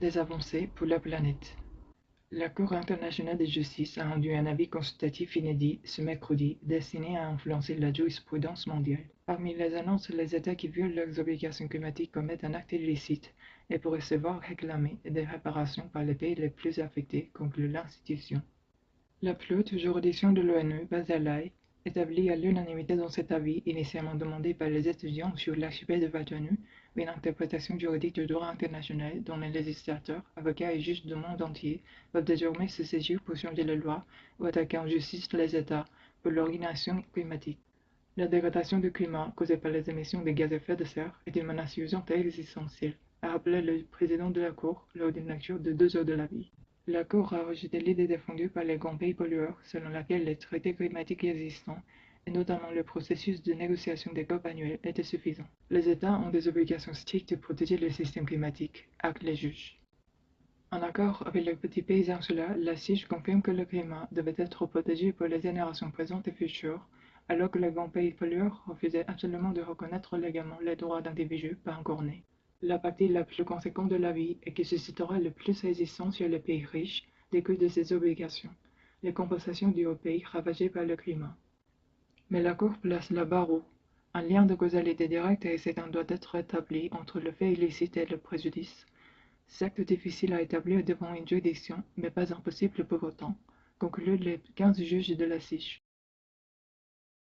Des avancées pour la planète. La Cour internationale de justice a rendu un avis consultatif inédit ce mercredi destiné à influencer la jurisprudence mondiale. Parmi les annonces, les États qui violent leurs obligations climatiques commettent un acte illicite et pourraient se voir réclamer des réparations par les pays les plus affectés, conclut l'institution. La plus haute juridiction de l'ONU, basée à La Haye, établit à l'unanimité dans cet avis, initialement demandé par les étudiants sur l'archipel de Vanuatu, une interprétation juridique du droit international dont les législateurs, avocats et juges du monde entier peuvent désormais se saisir pour changer les lois ou attaquer en justice les États pour leur inaction climatique. La dégradation du climat causée par les émissions de gaz à effet de serre est une menace urgente et existentielle, a rappelé le président de la Cour lors d'une lecture de 2 heures de l'avis. La Cour a rejeté l'idée défendue par les grands pays pollueurs selon laquelle les traités climatiques existants, et notamment le processus de négociation des COP annuels, étaient suffisants. Les États ont des obligations strictes de protéger le système climatique, actent les juges. En accord avec le petit pays insulaire, la CIGE confirme que le climat devait être protégé pour les générations présentes et futures, alors que les grands pays pollueurs refusaient absolument de reconnaître légalement les droits d'individus pas encore nés. La partie la plus conséquente de l'avis et qui suscitera le plus de résistance sur les pays riches découle de ces obligations, les compensations dues aux pays ravagés par le climat. Mais la Cour place la barre haut. Un lien de causalité directe et certain doit être établi entre le fait illicite et le préjudice. Certes difficile à établir devant une juridiction, mais pas impossible pour autant, concluent les 15 juges de la CIGE.